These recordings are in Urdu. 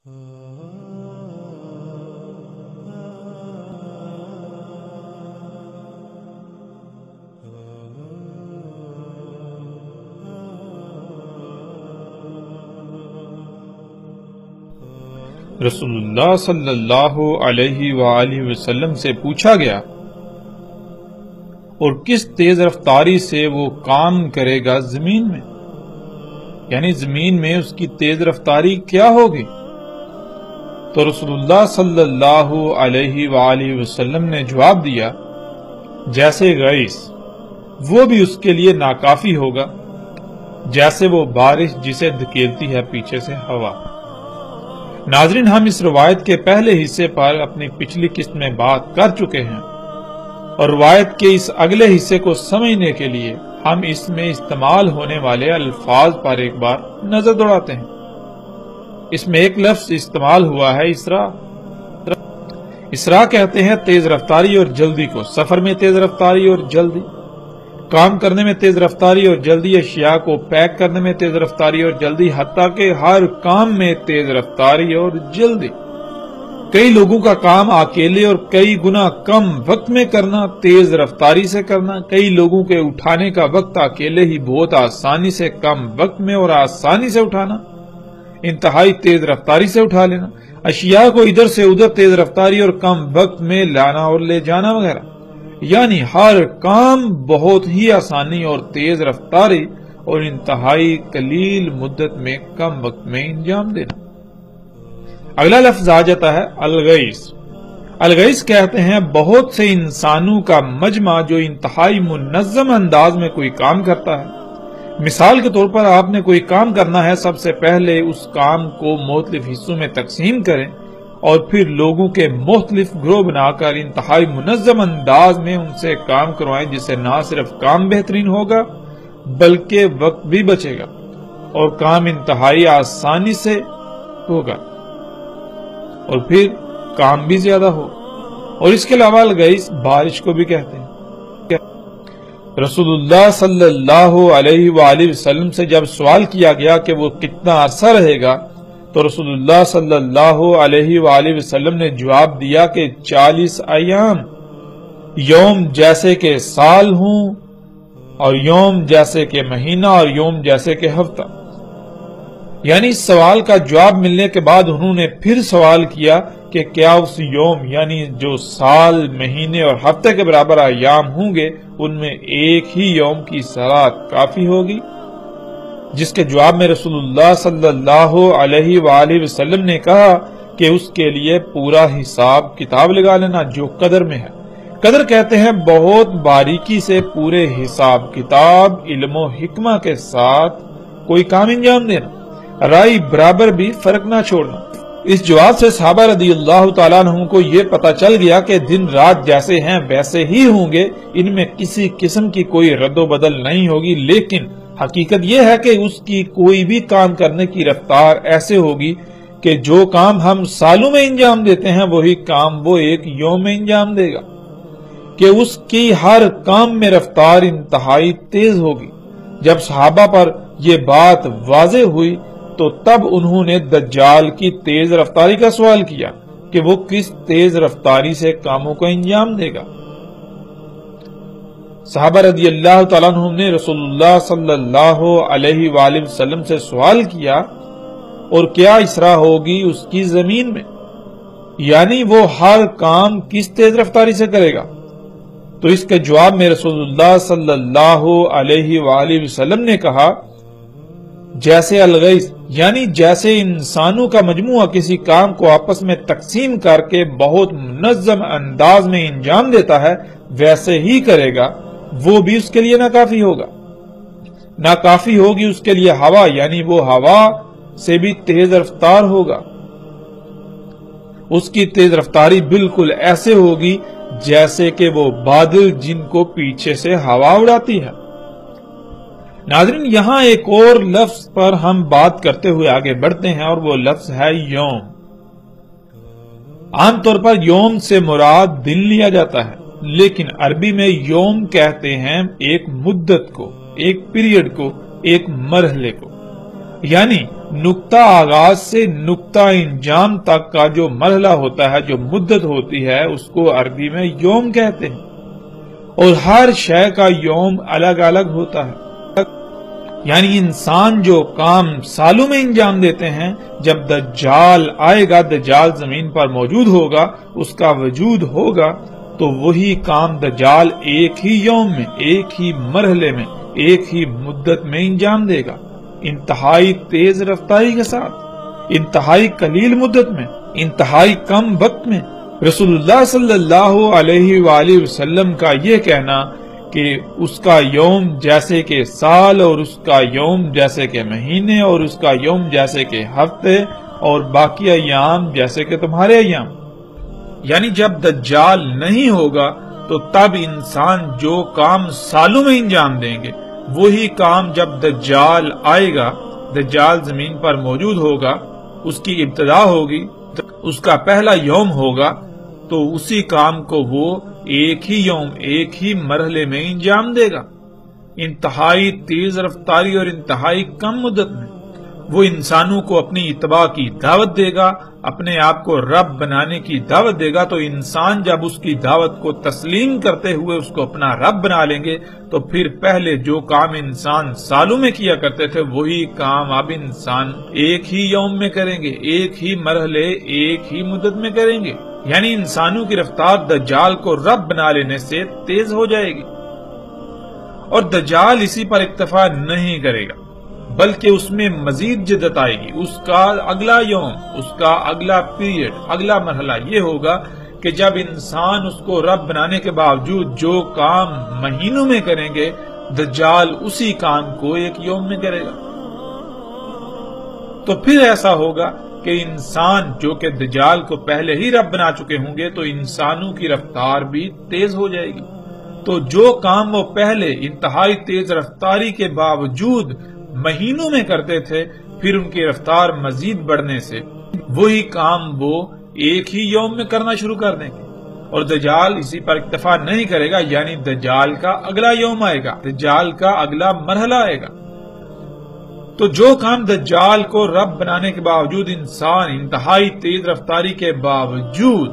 رسول اللہ صلی اللہ علیہ وآلہ وسلم سے پوچھا گیا، اور کس تیز رفتاری سے وہ کام کرے گا زمین میں، یعنی زمین میں اس کی تیز رفتاری کیا ہوگی؟ تو رسول اللہ صلی اللہ علیہ وآلہ وسلم نے جواب دیا، جیسے غیث، وہ بھی اس کے لیے ناکافی ہوگا جیسے وہ بارش جسے دھکیلتی ہے پیچھے سے ہوا۔ ناظرین، ہم اس روایت کے پہلے حصے پر اپنی پچھلی قسط میں بات کر چکے ہیں، اور روایت کے اس اگلے حصے کو سمجھنے کے لیے ہم اس میں استعمال ہونے والے الفاظ پر ایک بار نظر دوڑاتے ہیں۔ اس میں ایک لفظ استعمال ہوا ہے اسراء۔ اسراء کہتے ہیں تیز رفتاری اور جلدی کو، سفر میں تیز رفتاری اور جلدی، کام کرنے میں تیز رفتاری اور جلدی، اشیاء کو پیک کرنے میں تیز رفتاری اور جلدی، حتیٰ کہ ہر کام میں تیز رفتاری اور جلدی۔ کئی لوگوں کا کام اکیلے اور کئی گنا کم وقت میں کرنا، تیز رفتاری سے کرنا، کئی لوگوں کے اٹھانے کا وقت اکیلے ہی بہت آسانی سے کم وقت میں اور آسانی سے اٹھانا، انتہائی تیز رفتاری سے اٹھا لینا، اشیاء کو ادھر سے ادھر تیز رفتاری اور کم وقت میں لانا اور لے جانا وغیرہ، یعنی ہر کام بہت ہی آسانی اور تیز رفتاری اور انتہائی قلیل مدت میں کم وقت میں انجام دینا۔ اگلا لفظ آ جاتا ہے الغیث۔ الغیث کہتے ہیں بہت سے انسانوں کا مجمع جو انتہائی منظم انداز میں کوئی کام کرتا ہے۔ مثال کے طور پر آپ نے کوئی کام کرنا ہے، سب سے پہلے اس کام کو مختلف حصوں میں تقسیم کریں اور پھر لوگوں کے مختلف گروہ بنا کر انتہائی منظم انداز میں ان سے کام کروائیں، جس سے نہ صرف کام بہترین ہوگا بلکہ وقت بھی بچے گا اور کام انتہائی آسانی سے ہوگا اور پھر کام بھی زیادہ ہو۔ اور اس کے علاوہ الغیث بارش کو بھی کہتے ہیں۔ رسول اللہ صلی اللہ علیہ وآلہ وسلم سے جب سوال کیا گیا کہ وہ کتنا عرصہ رہے گا تو رسول اللہ صلی اللہ علیہ وآلہ وسلم نے جواب دیا کہ 40 ایام، یوم جیسے کہ سال ہوں اور یوم جیسے کہ مہینہ اور یوم جیسے کہ ہفتہ۔ یعنی اس سوال کا جواب ملنے کے بعد انہوں نے پھر سوال کیا کہ کیا اس یوم یعنی جو سال، مہینے اور ہفتے کے برابر ایام ہوں گے ان میں ایک ہی یوم کی صلاۃ کافی ہوگی؟ جس کے جواب میں رسول اللہ صلی اللہ علیہ وآلہ وسلم نے کہا کہ اس کے لیے پورا حساب کتاب لگا لینا جو قدر میں ہے۔ قدر کہتے ہیں بہت باریکی سے پورے حساب کتاب، علم و حکمہ کے ساتھ کوئی کام انجام دینا، رائے برابر بھی فرق نہ چھوڑنا۔ اس جواب سے صحابہ رضی اللہ تعالیٰ عنہ کو یہ پتا چل گیا کہ دن رات جیسے ہیں ویسے ہی ہوں گے، ان میں کسی قسم کی کوئی رد و بدل نہیں ہوگی، لیکن حقیقت یہ ہے کہ اس کی کوئی بھی کام کرنے کی رفتار ایسے ہوگی کہ جو کام ہم سالوں میں انجام دیتے ہیں وہی کام وہ ایک یوم میں انجام دے گا، کہ اس کی ہر کام میں رفتار انتہائی تیز ہوگی۔ جب صحابہ پر یہ بات واضح ہوئی تو تب انہوں نے دجال کی تیز رفتاری کا سوال کیا کہ وہ کس تیز رفتاری سے کاموں کو انجام دے گا۔ صحابہ رضی اللہ تعالیٰ عنہ نے رسول اللہ صلی اللہ علیہ وآلہ وسلم سے سوال کیا، اور کیا اسراء ہوگی اس کی زمین میں، یعنی وہ ہر کام کس تیز رفتاری سے کرے گا؟ تو اس کے جواب میں رسول اللہ صلی اللہ علیہ وآلہ وسلم نے کہا، جیسے الغیث یعنی جیسے انسانوں کا مجموعہ کسی کام کو آپس میں تقسیم کر کے بہت منظم انداز میں انجام دیتا ہے ویسے ہی کرے گا، وہ بھی اس کے لیے ناکافی ہوگا۔ ناکافی ہوگی اس کے لیے ہوا، یعنی وہ ہوا سے بھی تیز رفتار ہوگا۔ اس کی تیز رفتاری بالکل ایسے ہوگی جیسے کہ وہ بادل جن کو پیچھے سے ہوا اڑاتی ہے۔ ناظرین، یہاں ایک اور لفظ پر ہم بات کرتے ہوئے آگے بڑھتے ہیں، اور وہ لفظ ہے یوم۔ عام طور پر یوم سے مراد دن لیا جاتا ہے، لیکن عربی میں یوم کہتے ہیں ایک مدت کو، ایک پیریڈ کو، ایک مرحلے کو۔ یعنی نقطہ آغاز سے نقطہ انجام تک کا جو مرحلہ ہوتا ہے، جو مدت ہوتی ہے، اس کو عربی میں یوم کہتے ہیں، اور ہر شے کا یوم الگ الگ ہوتا ہے۔ یعنی انسان جو کام سالوں میں انجام دیتے ہیں، جب دجال آئے گا، دجال زمین پر موجود ہوگا، اس کا وجود ہوگا، تو وہی کام دجال ایک ہی یوم میں، ایک ہی مرحلے میں، ایک ہی مدت میں انجام دے گا، انتہائی تیز رفتاری کے ساتھ، انتہائی قلیل مدت میں، انتہائی کم وقت میں۔ رسول اللہ صلی اللہ علیہ وآلہ وسلم کا یہ کہنا کہ اس کا یوم جیسے کہ سال، اور اس کا یوم جیسے کہ مہینے، اور اس کا یوم جیسے کہ ہفتے، اور باقی ایام جیسے کہ تمہارے ایام۔ یعنی جب دجال نہیں ہوگا تو تب انسان جو کام سالوں میں انجام دیں گے، وہی کام جب دجال آئے گا، دجال زمین پر موجود ہوگا، اس کی ابتدا ہوگی، اس کا پہلا یوم ہوگا، تو اسی کام کو وہ ایک ہی یوم، ایک ہی مرحلے میں انجام دے گا، انتہائی تیز رفتاری اور انتہائی کم مدت میں۔ وہ انسانوں کو اپنی اتباع کی دعوت دے گا، اپنے آپ کو رب بنانے کی دعوت دے گا، تو انسان جب اس کی دعوت کو تسلیم کرتے ہوئے اس کو اپنا رب بنا لیں گے، تو پھر پہلے جو کام انسان سالوں میں کیا کرتے تھے، وہی کام اب انسان ایک ہی یوم میں کریں گے، ایک ہی مرحلے، ایک ہی مدت میں کریں گے۔ یعنی انسانوں کی رفتار دجال کو رب بنا لینے سے تیز ہو جائے گی، اور دجال اسی پر اکتفا نہیں کرے گا، بلکہ اس میں مزید جدت آئے گی۔ اس کا اگلا یوم، اس کا اگلا پیریڈ، اگلا مرحلہ یہ ہوگا کہ جب انسان اس کو رب بنانے کے باوجود جو کام مہینوں میں کریں گے، دجال اسی کام کو ایک یوم میں کرے گا۔ تو پھر ایسا ہوگا کہ انسان جو کہ دجال کو پہلے ہی رب بنا چکے ہوں گے، تو انسانوں کی رفتار بھی تیز ہو جائے گی۔ تو جو کام وہ پہلے انتہائی تیز رفتاری کے باوجود مہینوں میں کرتے تھے، پھر ان کی رفتار مزید بڑھنے سے وہی کام وہ ایک ہی یوم میں کرنا شروع کر دیں گے، اور دجال اسی پر اکتفا نہیں کرے گا، یعنی دجال کا اگلا یوم آئے گا، دجال کا اگلا مرحلہ آئے گا۔ تو جو کام دجال کو رب بنانے کے باوجود انسان انتہائی تیز رفتاری کے باوجود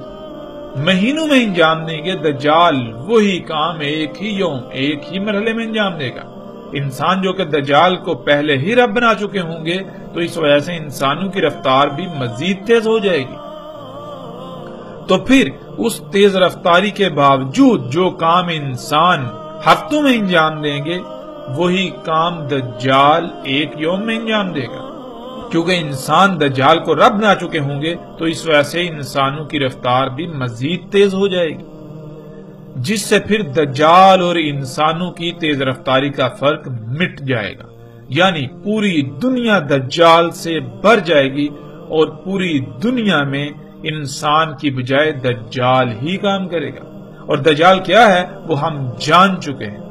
مہینوں میں انجام دیں گے، دجال وہی کام ایک ہی یوم، ایک ہی مرحلے میں انجام دے گا۔ انسان جو کہ دجال کو پہلے ہی رب بنا چکے ہوں گے، تو اس وجہ سے انسانوں کی رفتار بھی مزید تیز ہو جائے گی۔ تو پھر اس تیز رفتاری کے باوجود جو کام انسان ہفتوں میں انجام دیں گے، وہی کام دجال ایک یوم میں انجام دے گا۔ کیونکہ انسان دجال کو رب بنا چکے ہوں گے، تو اس وجہ سے انسانوں کی رفتار بھی مزید تیز ہو جائے گی، جس سے پھر دجال اور انسانوں کی تیز رفتاری کا فرق مٹ جائے گا۔ یعنی پوری دنیا دجال سے بھر جائے گی، اور پوری دنیا میں انسان کی بجائے دجال ہی کام کرے گا۔ اور دجال کیا ہے وہ ہم جان چکے ہیں،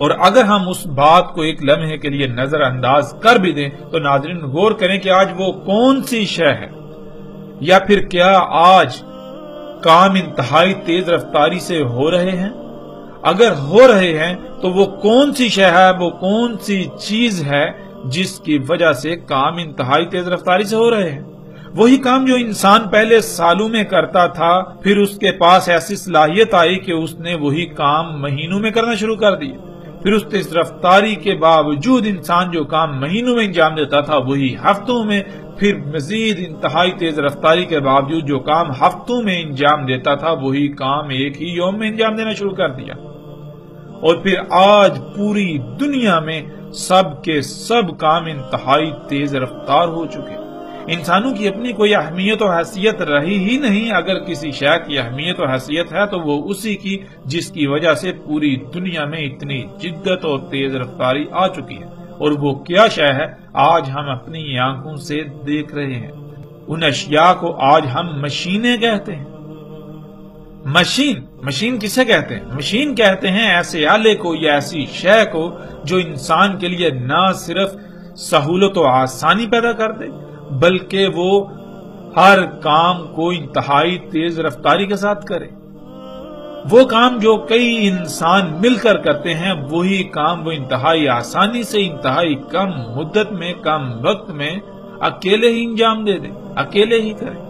اور اگر ہم اس بات کو ایک لمحے کے لیے نظر انداز کر بھی دیں تو ناظرین غور کریں کہ آج وہ کون سی شے ہے، یا پھر کیا آج کام انتہائی تیز رفتاری سے ہو رہے ہیں؟ اگر ہو رہے ہیں تو وہ کون سی شے ہے، وہ کون سی چیز ہے جس کی وجہ سے کام انتہائی تیز رفتاری سے ہو رہے ہیں؟ وہی کام جو انسان پہلے سالوں میں کرتا تھا، پھر اس کے پاس ایسی صلاحیت آئی کہ اس نے وہی کام مہینوں میں کرنا شروع کر دیا۔ پھر اس تیز رفتاری کے باوجود انسان جو کام مہینوں میں انجام دیتا تھا، وہی ہفتوں میں، پھر مزید انتہائی تیز رفتاری کے باوجود جو کام ہفتوں میں انجام دیتا تھا، وہی کام ایک ہی یوم میں انجام دینا شروع کر دیا۔ اور پھر آج پوری دنیا میں سب کے سب کام انتہائی تیز رفتار ہو چکے۔ انسانوں کی اپنی کوئی اہمیت و حیثیت رہی ہی نہیں۔ اگر کسی شے کی اہمیت و حیثیت ہے تو وہ اسی کی جس کی وجہ سے پوری دنیا میں اتنی جدت اور تیز رفتاری آ چکی ہے، اور وہ کیا شے ہے آج ہم اپنی آنکھوں سے دیکھ رہے ہیں۔ ان اشیاء کو آج ہم مشینیں کہتے ہیں۔ مشین کسے کہتے ہیں؟ مشین کہتے ہیں ایسے آلے کو یا ایسی شے کو جو انسان کے لیے نہ صرف سہولت و آسانی پیدا کر دے، بلکہ وہ ہر کام کو انتہائی تیز رفتاری کے ساتھ کرے۔ وہ کام جو کئی انسان مل کر کرتے ہیں وہی کام وہ انتہائی آسانی سے انتہائی کم مدت میں کم وقت میں اکیلے ہی انجام دے دیں، اکیلے ہی کریں۔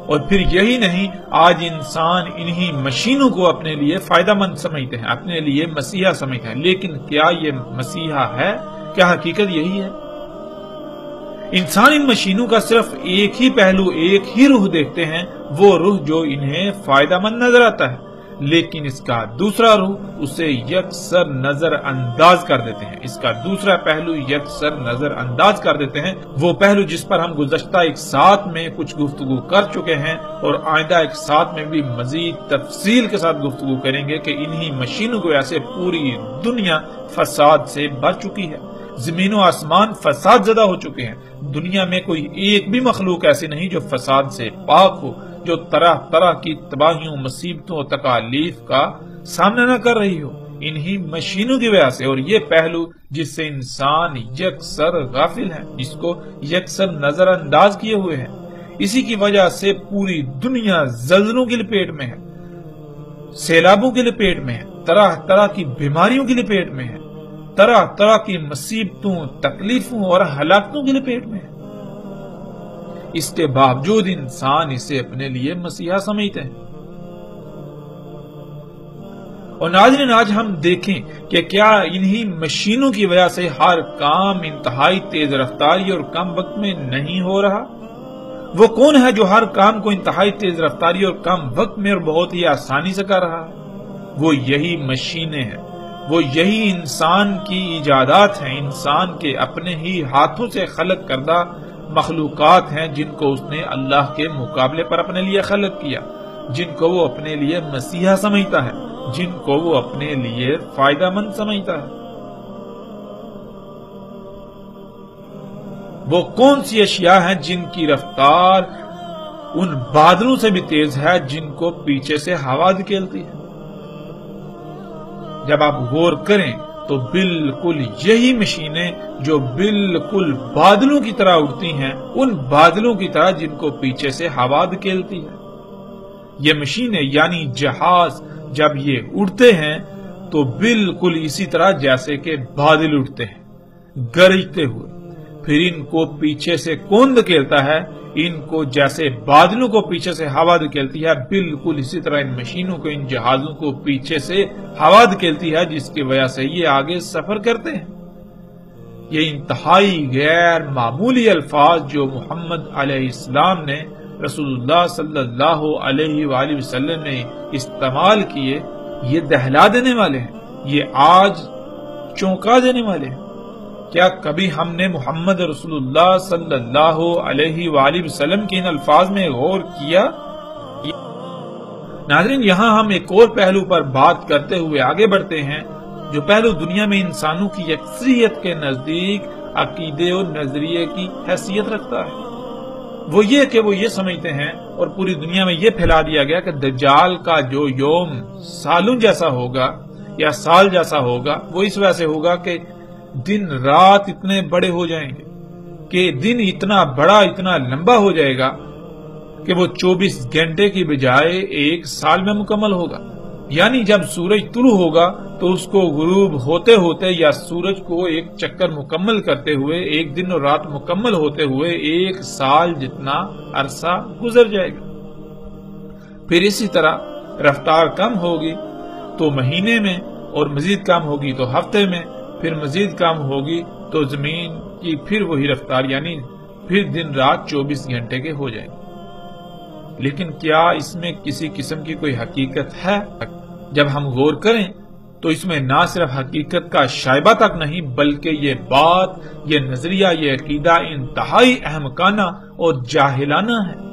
اور پھر یہی نہیں، آج انسان انہی مشینوں کو اپنے لیے فائدہ مند سمجھتے ہیں، اپنے لیے مسیحا سمجھتے ہیں، لیکن کیا یہ مسیحا ہے؟ کیا حقیقت یہی ہے؟ انسان ان مشینوں کا صرف ایک ہی پہلو، ایک ہی روح دیکھتے ہیں، وہ روح جو انہیں فائدہ مند نظر آتا ہے، لیکن اس کا دوسرا روح اسے یکسر نظر انداز کر دیتے ہیں۔ اس کا دوسرا پہلو یکسر نظر انداز کر دیتے ہیں، وہ پہلو جس پر ہم گزشتہ ایک ساتھ میں کچھ گفتگو کر چکے ہیں اور آئندہ ایک ساتھ میں بھی مزید تفصیل کے ساتھ گفتگو کریں گے کہ انہی مشینوں کو ایسے پوری دنیا فساد سے بھر چکی ہے، زمین و آسمان فساد زدہ ہو چکے ہیں، دنیا میں کوئی ایک بھی مخلوق ایسی نہیں جو فساد سے پاک ہو، جو طرح طرح کی تباہیوں، مصیبتوں اور تکالیف کا سامنا نہ کر رہی ہو، انہی مشینوں کی وجہ سے۔ اور یہ پہلو جس سے انسان یکسر غافل ہے، جس کو یکسر نظر انداز کیے ہوئے ہیں، اسی کی وجہ سے پوری دنیا زلزلوں کی لپیٹ میں ہے، سیلابوں کی لپیٹ میں ہے، طرح طرح کی بیماریوں کی لپیٹ میں ہے، طرح طرح کی مصیبتوں، تکلیفوں اور ہلاکتوں کی لپیٹ میں ہے۔ اس کے باوجود انسان اسے اپنے لیے مسیحا سمجھتے ہیں۔ اور ناظرین، آج ہم دیکھیں کہ کیا انہی مشینوں کی وجہ سے ہر کام انتہائی تیز رفتاری اور کم وقت میں نہیں ہو رہا؟ وہ کون ہے جو ہر کام کو انتہائی تیز رفتاری اور کم وقت میں اور بہت ہی آسانی سے کر رہا ہے؟ وہ یہی مشینیں ہیں، وہ یہی انسان کی ایجادات ہیں، انسان کے اپنے ہی ہاتھوں سے خلق کردہ مخلوقات ہیں، جن کو اس نے اللہ کے مقابلے پر اپنے لیے خلق کیا، جن کو وہ اپنے لیے مسیحا سمجھتا ہے، جن کو وہ اپنے لیے فائدہ مند سمجھتا ہے۔ وہ کون سی اشیاء ہیں جن کی رفتار ان بادلوں سے بھی تیز ہے جن کو پیچھے سے ہوا دھکیلتی ہے؟ جب آپ غور کریں تو بالکل یہی مشینیں جو بالکل بادلوں کی طرح اڑتی ہیں، ان بادلوں کی طرح جن کو پیچھے سے ہوا دھکیلتی ہے۔ یہ مشینیں یعنی جہاز جب یہ اڑتے ہیں تو بالکل اسی طرح جیسے کہ بادل اڑتے ہیں، گرجتے ہوئے۔ پھر ان کو پیچھے سے کون دھکیلتا ہے؟ ان کو جیسے بادلوں کو پیچھے سے ہوا دھکیلتی ہے، بالکل اسی طرح ان مشینوں کو، ان جہازوں کو پیچھے سے ہوا دھکیلتی ہے، جس کی وجہ سے یہ آگے سفر کرتے ہیں۔ یہ انتہائی غیر معمولی الفاظ جو محمد علیہ السلام نے، رسول اللہ صلی اللہ علیہ وآلہ وسلم نے استعمال کیے، یہ دہلا دینے والے ہیں، یہ آج چونکا دینے والے ہیں۔ کیا کبھی ہم نے محمد رسول اللہ صلی اللہ علیہ وآلہ وسلم کے ان الفاظ میں غور کیا؟ ناظرین، یہاں ہم ایک اور پہلو پر بات کرتے ہوئے آگے بڑھتے ہیں، جو پہلو دنیا میں انسانوں کی اکثریت کے نزدیک عقیدے اور نظریے کی حیثیت رکھتا ہے۔ وہ یہ کہ وہ یہ سمجھتے ہیں اور پوری دنیا میں یہ پھیلا دیا گیا کہ دجال کا جو یوم سالوں جیسا ہوگا یا سال جیسا ہوگا، وہ اس وجہ سے ہوگا کہ دن رات اتنے بڑے ہو جائیں گے، کہ دن اتنا بڑا، اتنا لمبا ہو جائے گا کہ وہ 24 گھنٹے کی بجائے ایک سال میں مکمل ہوگا۔ یعنی جب سورج طلوع ہوگا تو اس کو غروب ہوتے ہوتے یا سورج کو ایک چکر مکمل کرتے ہوئے، ایک دن اور رات مکمل ہوتے ہوئے ایک سال جتنا عرصہ گزر جائے گا۔ پھر اسی طرح رفتار کم ہوگی تو مہینے میں، اور مزید کم ہوگی تو ہفتے میں، پھر مزید کم ہوگی تو زمین کی پھر وہی رفتار، یعنی پھر دن رات 24 گھنٹے کے ہو جائیں گے۔ لیکن کیا اس میں کسی قسم کی کوئی حقیقت ہے؟ جب ہم غور کریں تو اس میں نہ صرف حقیقت کا شائبہ تک نہیں، بلکہ یہ بات، یہ نظریہ، یہ عقیدہ انتہائی احمقانہ اور جاہلانہ ہے۔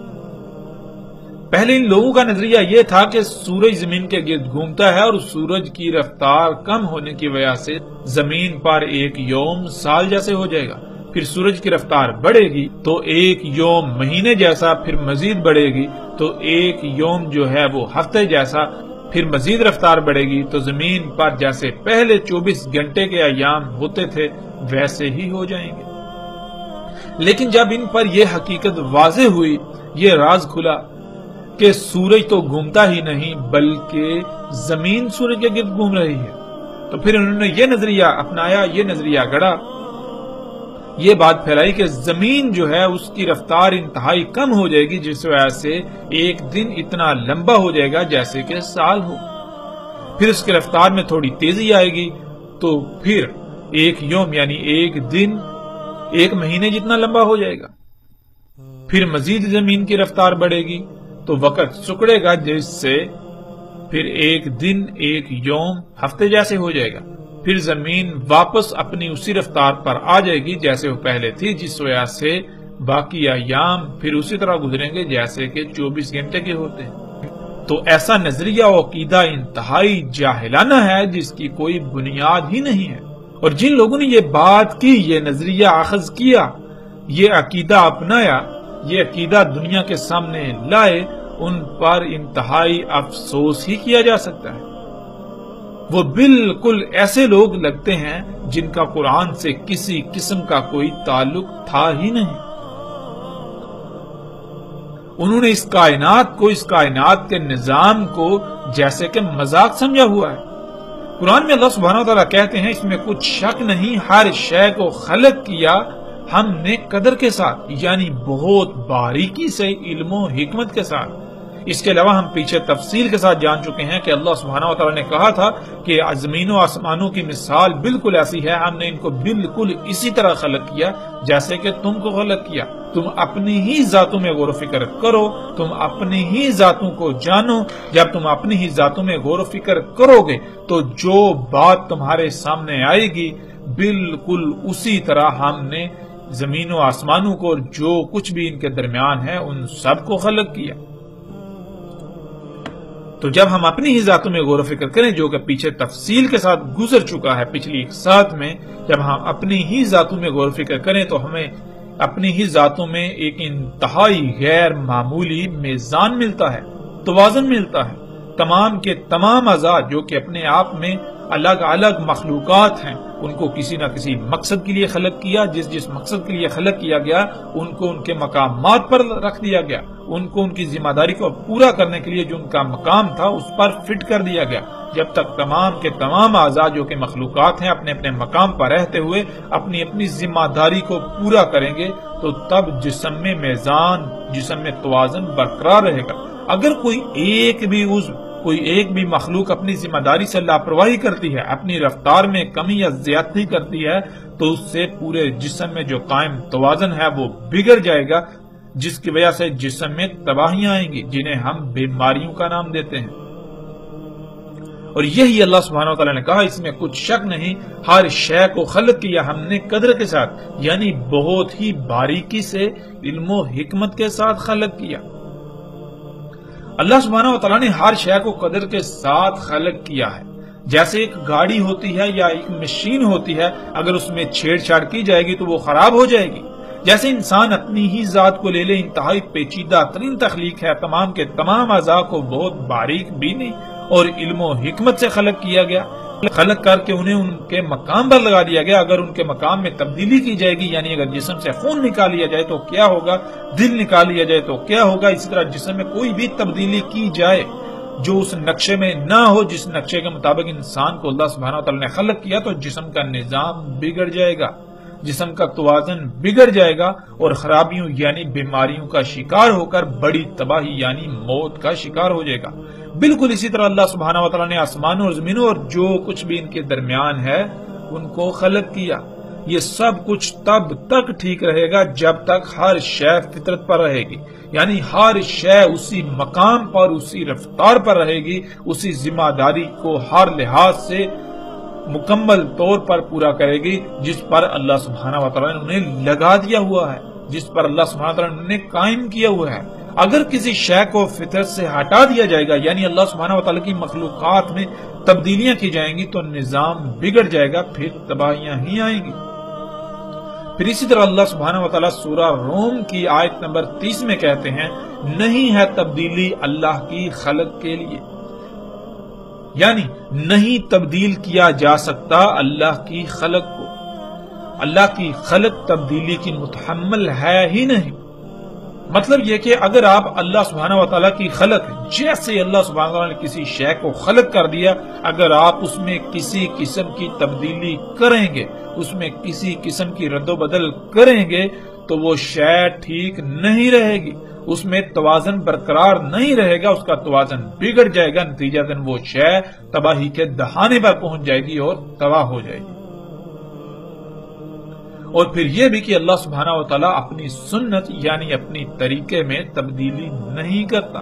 پہلے ان لوگوں کا نظریہ یہ تھا کہ سورج زمین کے گرد گھومتا ہے اور سورج کی رفتار کم ہونے کی وجہ سے زمین پر ایک یوم سال جیسے ہو جائے گا، پھر سورج کی رفتار بڑھے گی تو ایک یوم مہینے جیسا، پھر مزید بڑھے گی تو ایک یوم جو ہے وہ ہفتے جیسا، پھر مزید رفتار بڑھے گی تو زمین پر جیسے پہلے 24 گھنٹے کے ایام ہوتے تھے ویسے ہی ہو جائیں گے۔ لیکن جب ان پر یہ حقیقت واضح ہوئی، یہ راز کھلا، کہ سورج تو گھومتا ہی نہیں بلکہ زمین سورج کے گرد گھوم رہی ہے۔ تو پھر انہوں نے یہ نظریہ اپنایا، یہ نظریہ گڑا، یہ بات پھیلائی کہ زمین جو ہے اس کی رفتار انتہائی کم ہو جائے گی، جس وجہ سے ایک دن اتنا لمبا ہو جائے گا جیسے کہ سال ہو، پھر اس کی رفتار میں تھوڑی تیزی آئے گی تو پھر ایک یوم یعنی ایک دن ایک مہینے جتنا لمبا ہو جائے گا، پھر مزید زمین کی رفتار بڑھے گی تو وقت سکڑے گا، جس سے پھر ایک دن ایک یوم ہفتے جیسے ہو جائے گا، پھر زمین واپس اپنی اسی رفتار پر آ جائے گی جیسے وہ پہلے تھی، جس وجہ سے باقی ایام پھر اسی طرح گزریں گے جیسے کہ 24 گھنٹے کے ہوتے ہیں۔ تو ایسا نظریہ و عقیدہ انتہائی جاہلانہ ہے جس کی کوئی بنیاد ہی نہیں ہے، اور جن لوگوں نے یہ بات کی، یہ نظریہ اخذ کیا، یہ عقیدہ اپنایا، یہ عقیدہ دنیا کے سامنے لائے، ان پر انتہائی افسوس ہی کیا جا سکتا ہے۔ وہ بالکل ایسے لوگ لگتے ہیں جن کا قرآن سے کسی قسم کا کوئی تعلق تھا ہی نہیں۔ انہوں نے اس کائنات کے نظام کو جیسے کہ مذاق سمجھا ہوا ہے۔ قرآن میں اللہ سبحانہ و تعالیٰ کہتے ہیں اس میں کچھ شک نہیں، ہر شے کو خلق کیا ہم نے قدر کے ساتھ، یعنی بہت باریکی سے، علم و حکمت کے ساتھ۔ اس کے علاوہ ہم پیچھے تفصیل کے ساتھ جان چکے ہیں کہ اللہ سبحانہ و تعالیٰ نے کہا تھا کہ زمین و آسمانوں کی مثال بالکل ایسی ہے، ہم نے ان کو بالکل اسی طرح خلق کیا جیسے کہ تم کو خلق کیا۔ تم اپنی ہی ذاتوں میں غور و فکر کرو، تم اپنی ہی ذاتوں کو جانو۔ جب تم اپنی ہی ذاتوں میں غور و فکر کرو گے تو جو بات تمہارے سامنے آئے گی بالکل اسی طرح ہم نے زمین و آسمانوں کو اور جو کچھ بھی ان کے درمیان ہے ان سب کو خلق کیا۔ تو جب ہم اپنی ہی ذاتوں میں غور و فکر کریں، جو کہ پیچھے تفصیل کے ساتھ گزر چکا ہے پچھلی ایک ساتھ میں، جب ہم اپنی ہی ذاتوں میں غور و فکر کریں تو ہمیں اپنی ہی ذاتوں میں ایک انتہائی غیر معمولی میزان ملتا ہے، توازن ملتا ہے۔ تمام کے تمام اعضاء جو کہ اپنے آپ میں الگ الگ مخلوقات ہیں، ان کو کسی نہ کسی مقصد کے لیے خلق کیا، جس مقصد کے لیے خلق کیا گیا ان کو ان کے مقامات پر رکھ دیا گیا، ان کو ان کی ذمہ داری کو پورا کرنے کے لیے جو ان کا مقام تھا اس پر فٹ کر دیا گیا۔ جب تک تمام کے تمام اعضاء جو کہ مخلوقات ہیں اپنے اپنے مقام پر رہتے ہوئے اپنی اپنی ذمہ داری کو پورا کریں گے تو تب جسم میں میزان، جسم میں توازن برقرار رہے گا۔ اگر کوئی ایک بھی مخلوق اپنی ذمہ داری سے لاپرواہی کرتی ہے، اپنی رفتار میں کمی یا زیادتی کرتی ہے تو اس سے پورے جسم میں جو قائم توازن ہے وہ بگڑ جائے گا، جس کی وجہ سے جسم میں تباہیاں آئیں گی جنہیں ہم بیماریوں کا نام دیتے ہیں۔ اور یہی اللہ سبحانہ و تعالیٰ نے کہا اس میں کچھ شک نہیں، ہر شے کو خلق کیا ہم نے قدر کے ساتھ، یعنی بہت ہی باریکی سے، علم و حکمت کے ساتھ خلق کیا۔ اللہ سبحانہ و تعالیٰ نے ہر شے کو قدر کے ساتھ خلق کیا ہے۔ جیسے ایک گاڑی ہوتی ہے یا ایک مشین ہوتی ہے، اگر اس میں چھیڑ چھاڑ کی جائے گی تو وہ خراب ہو جائے گی۔ جیسے انسان اپنی ہی ذات کو لے لے، انتہائی پیچیدہ ترین تخلیق ہے، تمام کے تمام اعضاء کو بہت باریک بینی اور علم و حکمت سے خلق کیا گیا، خلق کر کے انہیں ان کے مقام پر لگا دیا گیا۔ اگر ان کے مقام میں تبدیلی کی جائے گی، یعنی اگر جسم سے خون نکال لیا جائے تو کیا ہوگا، دل نکال لیا جائے تو کیا ہوگا، اسی طرح جسم میں کوئی بھی تبدیلی کی جائے جو اس نقشے میں نہ ہو، جس نقشے کے مطابق انسان کو اللہ سبحانہ و تعالیٰ نے خلق کیا، تو جسم کا نظام بگڑ جائے گا، جسم کا توازن بگڑ جائے گا اور خرابیوں یعنی بیماریوں کا شکار ہو کر بڑی تباہی یعنی موت کا شکار ہو جائے گا۔ بالکل اسی طرح اللہ سبحانہ و تعالیٰ نے آسمانوں اور زمینوں اور جو کچھ بھی ان کے درمیان ہے ان کو خلق کیا۔ یہ سب کچھ تب تک ٹھیک رہے گا جب تک ہر شے فطرت پر رہے گی، یعنی ہر شے اسی مقام پر، اسی رفتار پر رہے گی، اسی ذمہ داری کو ہر لحاظ سے مکمل طور پر پورا کرے گی جس پر اللہ سبحانہ و تعالیٰ نے انہیں لگا دیا ہوا ہے، جس پر اللہ سبحانہ و تعالیٰ نے انہیں قائم کیا ہوا ہے۔ اگر کسی شے کو فطرت سے ہٹا دیا جائے گا، یعنی اللہ سبحانہ و تعالیٰ کی مخلوقات میں تبدیلیاں کی جائیں گی تو نظام بگڑ جائے گا، پھر تباہیاں ہی آئیں گی۔ پھر اسی طرح اللہ سبحانہ و تعالیٰ سورہ روم کی آیت نمبر 30 میں کہتے ہیں، نہیں ہے تبدیلی اللہ کی خلق کے لیے، یعنی نہیں تبدیل کیا جا سکتا اللہ کی خلق کو۔ اللہ کی خلق تبدیلی کی متحمل ہے ہی نہیں، مطلب یہ کہ اگر آپ اللہ سبحانہ و تعالیٰ کی خلق، جیسے اللہ سبحانہ و تعالیٰ نے کسی شے کو خلق کر دیا، اگر آپ اس میں کسی قسم کی تبدیلی کریں گے، اس میں کسی قسم کی رد و بدل کریں گے تو وہ شے ٹھیک نہیں رہے گی، اس میں توازن برقرار نہیں رہے گا، اس کا توازن بگڑ جائے گا، نتیجتاً وہ شے تباہی کے دہانے پر پہنچ جائے گی اور تباہ ہو جائے گی۔ اور پھر یہ بھی کہ اللہ سبحانہ و تعالیٰ اپنی سنت یعنی اپنی طریقے میں تبدیلی نہیں کرتا۔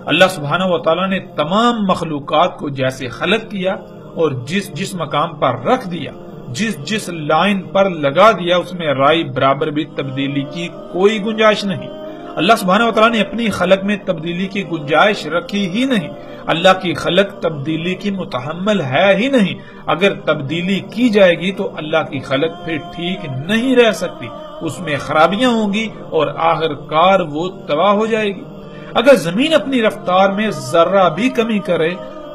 اللہ سبحانہ و تعالیٰ نے تمام مخلوقات کو جیسے خلق کیا اور جس مقام پر رکھ دیا، جس لائن پر لگا دیا، اس میں رائی برابر بھی تبدیلی کی کوئی گنجائش نہیں۔ اللہ سبحانہ و تعالیٰ نے اپنی خلق میں تبدیلی کی گنجائش رکھی ہی نہیں۔ اللہ کی خلق تبدیلی کی متحمل ہے ہی نہیں۔ اگر تبدیلی کی جائے گی تو اللہ کی خلق پھر ٹھیک نہیں رہ سکتی، اس میں خرابیاں ہوں گی اور آخر کار وہ تباہ ہو جائے گی۔ اگر زمین اپنی رفتار میں ذرہ بھی کمی کرے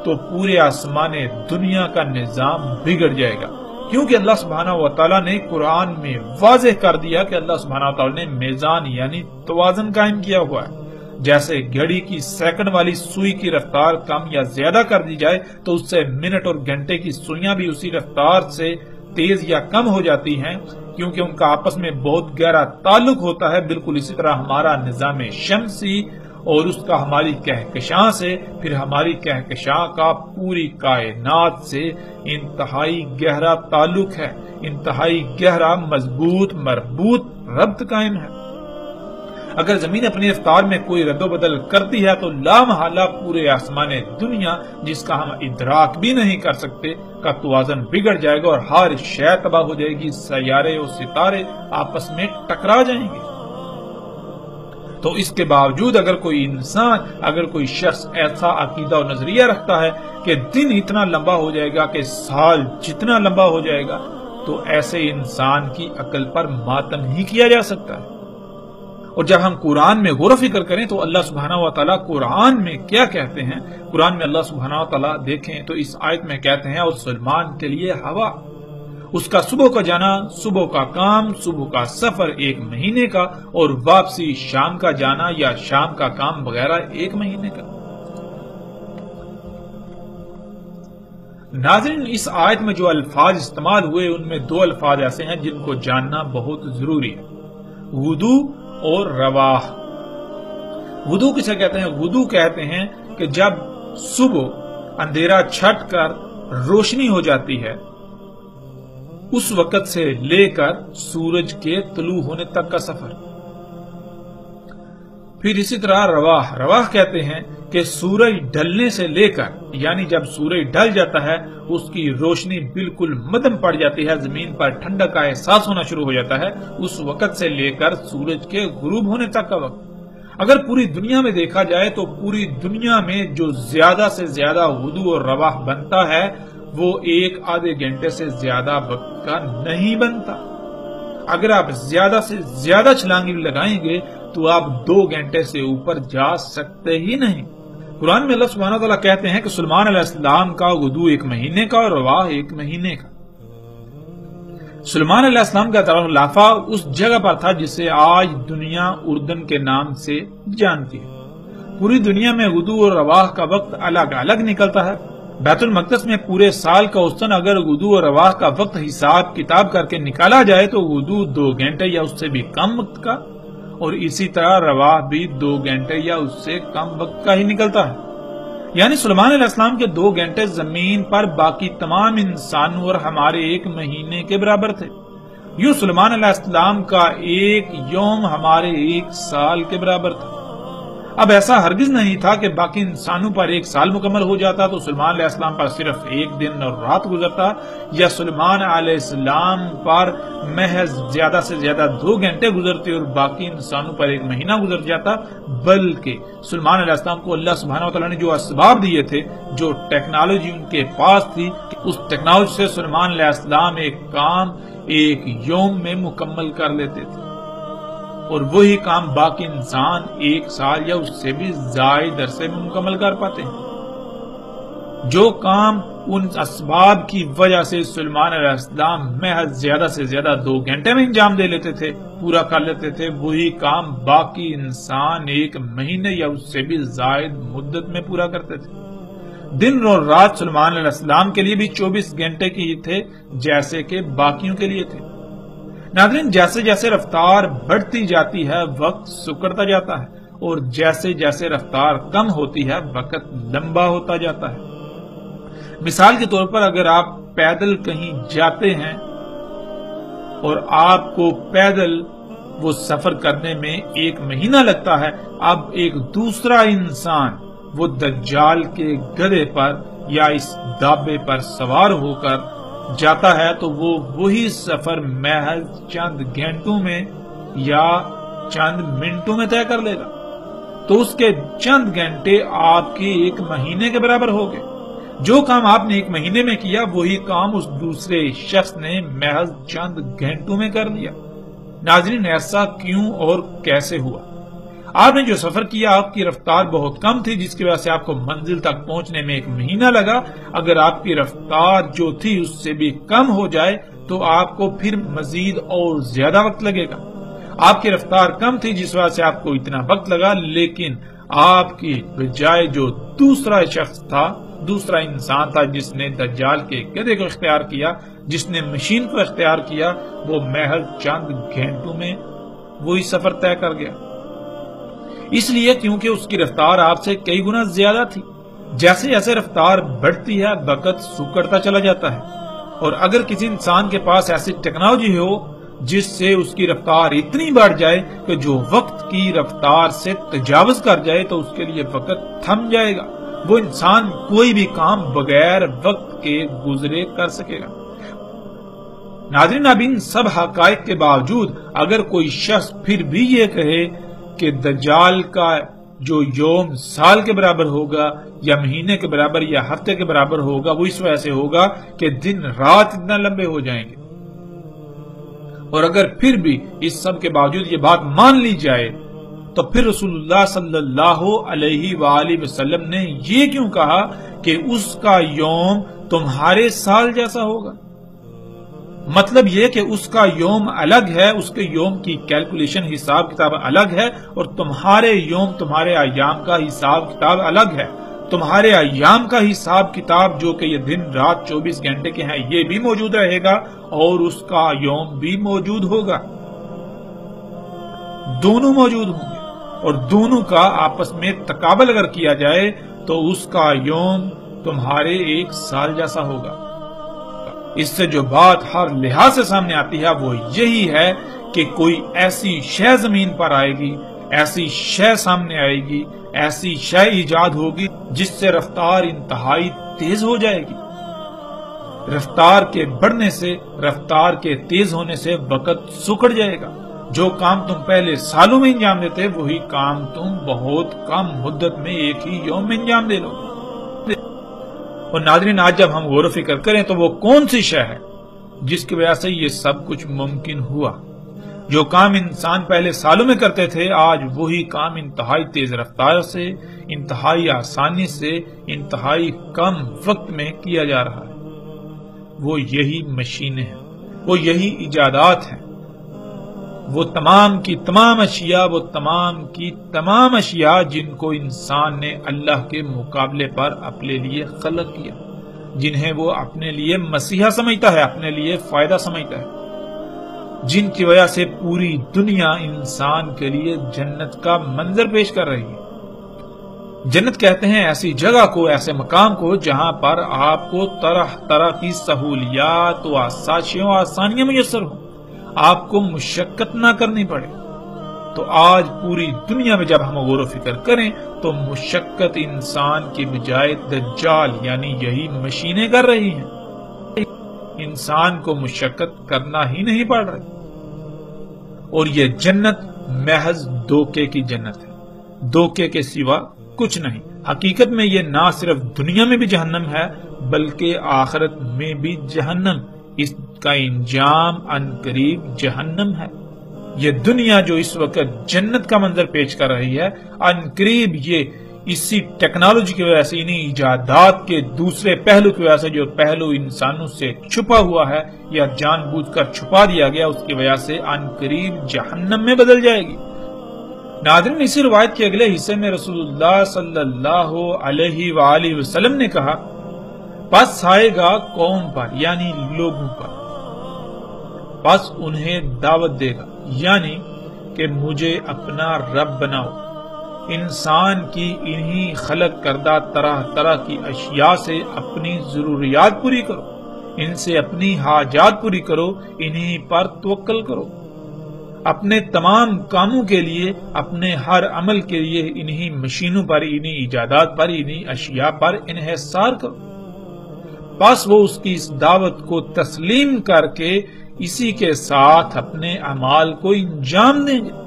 تو پورے آسمان دنیا کا نظام بگڑ جائے گا، کیونکہ اللہ سبحانہ و تعالیٰ نے قرآن میں واضح کر دیا کہ اللہ سبحانہ و تعالیٰ نے میزان یعنی توازن قائم کیا ہوا ہے۔ جیسے گھڑی کی سیکنڈ والی سوئی کی رفتار کم یا زیادہ کر دی جائے تو اس سے منٹ اور گھنٹے کی سوئیاں بھی اسی رفتار سے تیز یا کم ہو جاتی ہیں، کیونکہ ان کا آپس میں بہت گہرا تعلق ہوتا ہے۔ بالکل اسی طرح ہمارا نظام شمسی اور اس کا ہماری کہکشاں سے، پھر ہماری کہکشاں کا پوری کائنات سے انتہائی گہرا تعلق ہے، انتہائی گہرا مضبوط مربوط ربط قائم ہے۔ اگر زمین اپنی رفتار میں کوئی رد و بدل کرتی ہے تو لامحالہ پورے آسمان دنیا، جس کا ہم ادراک بھی نہیں کر سکتے، کا توازن بگڑ جائے گا اور ہر شے تباہ ہو جائے گی، سیارے اور ستارے آپس میں ٹکرا جائیں گے۔ تو اس کے باوجود اگر کوئی انسان، اگر کوئی شخص ایسا عقیدہ و نظریہ رکھتا ہے کہ دن اتنا لمبا ہو جائے گا کہ سال جتنا لمبا ہو جائے گا، تو ایسے انسان کی عقل پر ماتم ہی کیا جا سکتا ہے۔ اور جب ہم قرآن میں غور و فکر کریں تو اللہ سبحانہ و تعالیٰ قرآن میں کیا کہتے ہیں؟ قرآن میں اللہ سبحانہ و تعالیٰ دیکھیں تو اس آیت میں کہتے ہیں، اور سلمان کے لیے ہوا، اس کا صبح کا جانا، صبح کا کام، صبح کا سفر 1 مہینے کا، اور واپسی شام کا جانا یا شام کا کام وغیرہ 1 مہینے کا۔ ناظرین، اس آیت میں جو الفاظ استعمال ہوئے ان میں 2 الفاظ ایسے ہیں جن کو جاننا بہت ضروری ہے، وضو اور رواح۔ وضو کسے کہتے ہیں؟ وضو کہتے ہیں کہ جب صبح اندھیرا چھٹ کر روشنی ہو جاتی ہے، اس وقت سے لے کر سورج کے طلوع ہونے تک کا سفر۔ پھر اسی طرح رواح، رواح کہتے ہیں کہ سورج ڈھلنے سے لے کر، یعنی جب سورج ڈھل جاتا ہے اس کی روشنی بالکل مدھم پڑ جاتی ہے، زمین پر ٹھنڈک کا احساس ہونا شروع ہو جاتا ہے، اس وقت سے لے کر سورج کے غروب ہونے تک کا وقت۔ اگر پوری دنیا میں دیکھا جائے تو پوری دنیا میں جو زیادہ سے زیادہ وضو اور رواح بنتا ہے وہ 1 آدھے گھنٹے سے زیادہ وقت کا نہیں بنتا۔ اگر آپ زیادہ سے زیادہ چھلانگی لگائیں گے تو آپ 2 گھنٹے سے اوپر جا سکتے ہی نہیں۔ قرآن میں اللہ سبحانہ وتعالیٰ کہتے ہیں کہ سلیمان علیہ السلام کا وضو 1 مہینے کا اور رواح 1 مہینے کا۔ سلیمان علیہ السلام کا خلافہ اس جگہ پر تھا جسے آج دنیا اردن کے نام سے جانتی ہے۔ پوری دنیا میں وضو اور رواح کا وقت الگ الگ نکلتا ہے۔ بیت المقدس میں پورے سال کا اوسطاً اگر وضو اور رواح کا وقت حساب کتاب کر کے نکالا جائے تو وضو 2 گھنٹے یا اس سے بھی کم وقت کا، اور اسی طرح رواح بھی 2 گھنٹے یا اس سے کم وقت کا ہی نکلتا ہے۔ یعنی سلیمان علیہ السلام کے 2 گھنٹے زمین پر باقی تمام انسانوں اور ہمارے 1 مہینے کے برابر تھے۔ یوں سلیمان علیہ السلام کا 1 یوم ہمارے 1 سال کے برابر تھا۔ اب ایسا ہرگز نہیں تھا کہ باقی انسانوں پر 1 سال مکمل ہو جاتا تو سلیمان علیہ السلام پر صرف 1 دن اور رات گزرتا، یا سلیمان علیہ السلام پر محض زیادہ سے زیادہ 2 گھنٹے گزرتے اور باقی انسانوں پر 1 مہینہ گزر جاتا، بلکہ سلیمان علیہ السلام کو اللہ سبحانہ وتعالیٰ نے جو اسباب دیے تھے، جو ٹیکنالوجی ان کے پاس تھی، اس ٹیکنالوجی سے سلیمان علیہ السلام ایک کام 1 یوم میں مکمل کر لیتے تھے، اور وہی کام باقی انسان 1 سال یا اس سے بھی زائد عرصے میں مکمل کر پاتے ہیں۔ جو کام ان اسباب کی وجہ سے سلیمان علیہ السلام محض زیادہ سے زیادہ 2 گھنٹے میں انجام دے لیتے تھے، پورا کر لیتے تھے، وہی کام باقی انسان 1 مہینے یا اس سے بھی زائد مدت میں پورا کرتے تھے۔ دن اور رات سلیمان علیہ السلام کے لیے بھی 24 گھنٹے کی ہی تھے، جیسے کہ باقیوں کے لیے تھے۔ ناظرین، جیسے جیسے رفتار بڑھتی جاتی ہے وقت سکڑتا جاتا ہے، اور جیسے جیسے رفتار کم ہوتی ہے وقت لمبا ہوتا جاتا ہے۔ مثال کے طور پر اگر آپ پیدل کہیں جاتے ہیں اور آپ کو پیدل وہ سفر کرنے میں 1 مہینہ لگتا ہے، اب ایک دوسرا انسان وہ دجال کے گدھے پر یا اس دابے پر سوار ہو کر جاتا ہے تو وہ وہی سفر محض چند گھنٹوں میں یا چند منٹوں میں طے کر لے گا، تو اس کے چند گھنٹے آپ کے 1 مہینے کے برابر ہو گئے۔ جو کام آپ نے 1 مہینے میں کیا وہی کام اس دوسرے شخص نے محض چند گھنٹوں میں کر لیا۔ ناظرین، ایسا کیوں اور کیسے ہوا؟ آپ نے جو سفر کیا آپ کی رفتار بہت کم تھی، جس کی وجہ سے آپ کو منزل تک پہنچنے میں 1 مہینہ لگا۔ اگر آپ کی رفتار جو تھی اس سے بھی کم ہو جائے تو آپ کو پھر مزید اور زیادہ وقت لگے گا۔ آپ کی رفتار کم تھی جس وجہ سے آپ کو اتنا وقت لگا، لیکن آپ کی بجائے جو دوسرا شخص تھا، دوسرا انسان تھا جس نے دجال کے گدھے کو اختیار کیا، جس نے مشین کو اختیار کیا، وہ محض چند گھنٹوں میں وہی سفر طے کر گیا۔ اس لیے کیونکہ اس کی رفتار آپ سے کئی گنا زیادہ تھی۔ جیسے جیسے رفتار بڑھتی ہے وقت سکڑتا چلا جاتا ہے، اور اگر کسی انسان کے پاس ایسی ٹیکنالوجی ہو جس سے اس کی رفتار اتنی بڑھ جائے کہ جو وقت کی رفتار سے تجاوز کر جائے تو اس کے لیے وقت تھم جائے گا، وہ انسان کوئی بھی کام بغیر وقت کے گزرے کر سکے گا۔ ناظرین، اب ان سب حقائق کے باوجود اگر کوئی شخص پھر بھی یہ کہے کہ دجال کا جو یوم سال کے برابر ہوگا یا مہینے کے برابر یا ہفتے کے برابر ہوگا، وہ اس وجہ سے ہوگا کہ دن رات اتنا لمبے ہو جائیں گے، اور اگر پھر بھی اس سب کے باوجود یہ بات مان لی جائے تو پھر رسول اللہ صلی اللہ علیہ وآلہ وسلم نے یہ کیوں کہا کہ اس کا یوم تمہارے سال جیسا ہوگا؟ مطلب یہ کہ اس کا یوم الگ ہے، اس کے یوم کی کیلکولیشن حساب کتاب الگ ہے، اور تمہارے یوم تمہارے ایام کا حساب کتاب الگ ہے۔ تمہارے ایام کا حساب کتاب جو کہ یہ دن رات 24 گھنٹے کے ہیں یہ بھی موجود رہے گا، اور اس کا یوم بھی موجود ہوگا، دونوں موجود ہوں گے، اور دونوں کا آپس میں تقابل اگر کیا جائے تو اس کا یوم تمہارے 1 سال جیسا ہوگا۔ اس سے جو بات ہر لحاظ سے سامنے آتی ہے وہ یہی ہے کہ کوئی ایسی شے زمین پر آئے گی، ایسی شے سامنے آئے گی، ایسی شے ایجاد ہوگی جس سے رفتار انتہائی تیز ہو جائے گی۔ رفتار کے بڑھنے سے، رفتار کے تیز ہونے سے وقت سکڑ جائے گا۔ جو کام تم پہلے سالوں میں انجام دیتے وہی کام تم بہت کم مدت میں 1 ہی یوم میں انجام دے لو۔ اور ناظرین، آج جب ہم غور و فکر کریں تو وہ کون سی شے ہے جس کی وجہ سے یہ سب کچھ ممکن ہوا؟ جو کام انسان پہلے سالوں میں کرتے تھے آج وہی کام انتہائی تیز رفتار سے، انتہائی آسانی سے، انتہائی کم وقت میں کیا جا رہا ہے۔ وہ یہی مشینیں ہیں، وہ یہی ایجادات ہیں، وہ تمام کی تمام اشیاء، وہ تمام کی تمام اشیاء جن کو انسان نے اللہ کے مقابلے پر اپنے لیے خلق کیا، جنہیں وہ اپنے لیے مسیحا سمجھتا ہے، اپنے لیے فائدہ سمجھتا ہے، جن کی وجہ سے پوری دنیا انسان کے لیے جنت کا منظر پیش کر رہی ہے۔ جنت کہتے ہیں ایسی جگہ کو، ایسے مقام کو جہاں پر آپ کو طرح طرح کی سہولیات و آسانیاں میسر ہوں، آپ کو مشقت نہ کرنی پڑے۔ تو آج پوری دنیا میں جب ہم غور و فکر کریں تو مشقت انسان کی بجائے دجال یعنی یہی مشینیں کر رہی ہیں۔ انسان کو مشقت کرنا ہی نہیں پڑ رہی، اور یہ جنت محض دھوکے کی جنت ہے، دھوکے کے سوا کچھ نہیں۔ حقیقت میں یہ نہ صرف دنیا میں بھی جہنم ہے بلکہ آخرت میں بھی جہنم، اس کا انجام عنقریب جہنم ہے۔ یہ دنیا جو اس وقت جنت کا منظر پیش کر رہی ہے، عنقریب یہ اسی ٹیکنالوجی کی وجہ سے، انہی ایجادات کے دوسرے پہلو کی وجہ سے، جو پہلو انسانوں سے چھپا ہوا ہے یا جان بوجھ کر چھپا دیا گیا، اس کی وجہ سے ان قریب جہنم میں بدل جائے گی۔ ناظرین، اسی روایت کے اگلے حصے میں رسول اللہ صلی اللہ علیہ وآلہ وسلم نے کہا، پس آئے گا قوم پر یعنی لوگوں پر، پس انہیں دعوت دے گا یعنی کہ مجھے اپنا رب بناؤ، انسان کی انہی خلق کردہ طرح طرح کی اشیاء سے اپنی ضروریات پوری کرو، ان سے اپنی حاجات پوری کرو، انہی پر توکل کرو، اپنے تمام کاموں کے لیے، اپنے ہر عمل کے لیے انہی مشینوں پر، انہی ایجادات پر، انہی اشیاء پر انحصار کرو۔ بس وہ اس کی اس دعوت کو تسلیم کر کے اسی کے ساتھ اپنے اعمال کو انجام دیں گے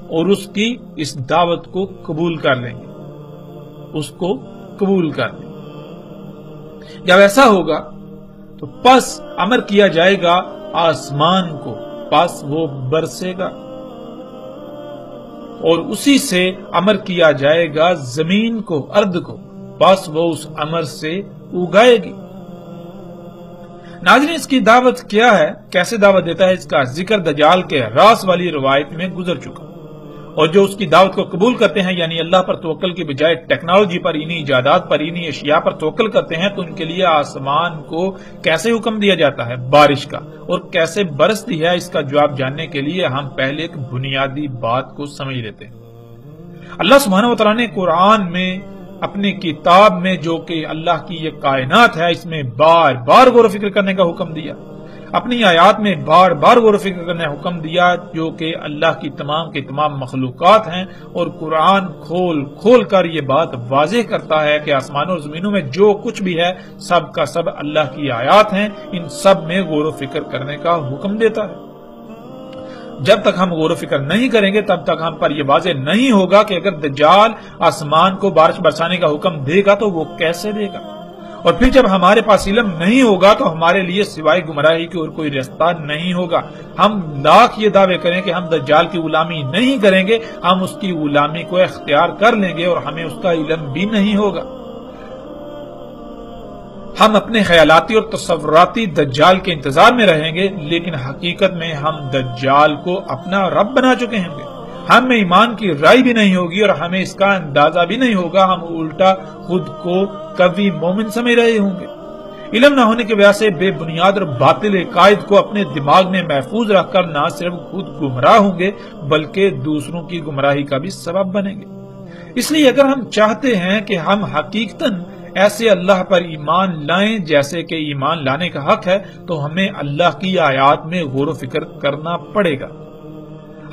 اور اس کی اس دعوت کو قبول کر لیں گے، اس کو قبول کر لیں گے۔ جب ایسا ہوگا تو پس امر کیا جائے گا آسمان کو، پس وہ برسے گا، اور اسی سے امر کیا جائے گا زمین کو، ارض کو، پس وہ اس امر سے اگائے گی۔ ناظرین، اس کی دعوت کیا ہے، کیسے دعوت دیتا ہے، اس کا ذکر دجال کے راس والی روایت میں گزر چکا، اور جو اس کی دعوت کو قبول کرتے ہیں یعنی اللہ پر توکل کی بجائے ٹیکنالوجی پر، انہی ایجادات پر، انہی اشیاء پر توکل کرتے ہیں، تو ان کے لیے آسمان کو کیسے حکم دیا جاتا ہے بارش کا، اور کیسے برستی ہے، اس کا جواب جاننے کے لیے ہم پہلے ایک بنیادی بات کو سمجھ لیتے ہیں۔ اللہ سبحانہ وتعالی نے قرآن میں، اپنی کتاب میں، جو کہ اللہ کی یہ کائنات ہے، اس میں بار بار غور و فکر کرنے کا حکم دیا، اپنی آیات میں بار بار غور و فکر کرنے کا حکم دیا، جو کہ اللہ کی تمام کی تمام مخلوقات ہیں، اور قرآن کھول کھول کر یہ بات واضح کرتا ہے کہ آسمانوں اور زمینوں میں جو کچھ بھی ہے، سب کا سب اللہ کی آیات ہیں، ان سب میں غور و فکر کرنے کا حکم دیتا ہے۔ جب تک ہم غور و فکر نہیں کریں گے تب تک ہم پر یہ واضح نہیں ہوگا کہ اگر دجال آسمان کو بارش برسانے کا حکم دے گا تو وہ کیسے دے گا، اور پھر جب ہمارے پاس علم نہیں ہوگا تو ہمارے لیے سوائے گمراہی کے اور کوئی راستہ نہیں ہوگا۔ ہم لاکھ یہ دعوے کریں کہ ہم دجال کی غلامی نہیں کریں گے، ہم اس کی غلامی کو اختیار کر لیں گے اور ہمیں اس کا علم بھی نہیں ہوگا۔ ہم اپنے خیالاتی اور تصوراتی دجال کے انتظار میں رہیں گے، لیکن حقیقت میں ہم دجال کو اپنا رب بنا چکے ہیں گے۔ ہم میں ایمان کی رائے بھی نہیں ہوگی اور ہمیں اس کا اندازہ بھی نہیں ہوگا، ہم الٹا خود کو قوی مومن سمجھ رہے ہوں گے۔ علم نہ ہونے کی وجہ سے بے بنیاد اور باطل عقائد کو اپنے دماغ میں محفوظ رکھ کر نہ صرف خود گمراہ ہوں گے بلکہ دوسروں کی گمراہی کا بھی سبب بنیں گے۔ اس لیے اگر ہم چاہتے ہیں کہ ہم حقیقتاً ایسے اللہ پر ایمان لائیں جیسے کہ ایمان لانے کا حق ہے، تو ہمیں اللہ کی آیات میں غور و فکر کرنا پڑے گا۔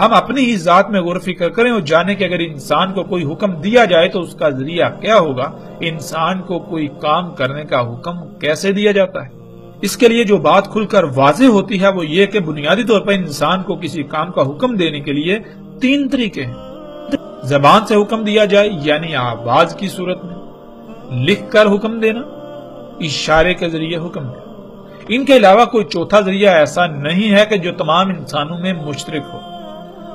ہم اپنی ہی ذات میں غور و فکر کریں اور جانیں کہ اگر انسان کو کوئی حکم دیا جائے تو اس کا ذریعہ کیا ہوگا، انسان کو کوئی کام کرنے کا حکم کیسے دیا جاتا ہے۔ اس کے لیے جو بات کھل کر واضح ہوتی ہے وہ یہ کہ بنیادی طور پر انسان کو کسی کام کا حکم دینے کے لیے 3 طریقے ہیں۔ زبان سے حکم دیا جائے یعنی آواز کی صورت میں، لکھ کر حکم دینا، اشارے کے ذریعے حکم دینا۔ ان کے علاوہ کوئی چوتھا ذریعہ ایسا نہیں ہے کہ جو تمام انسانوں میں مشترک ہو۔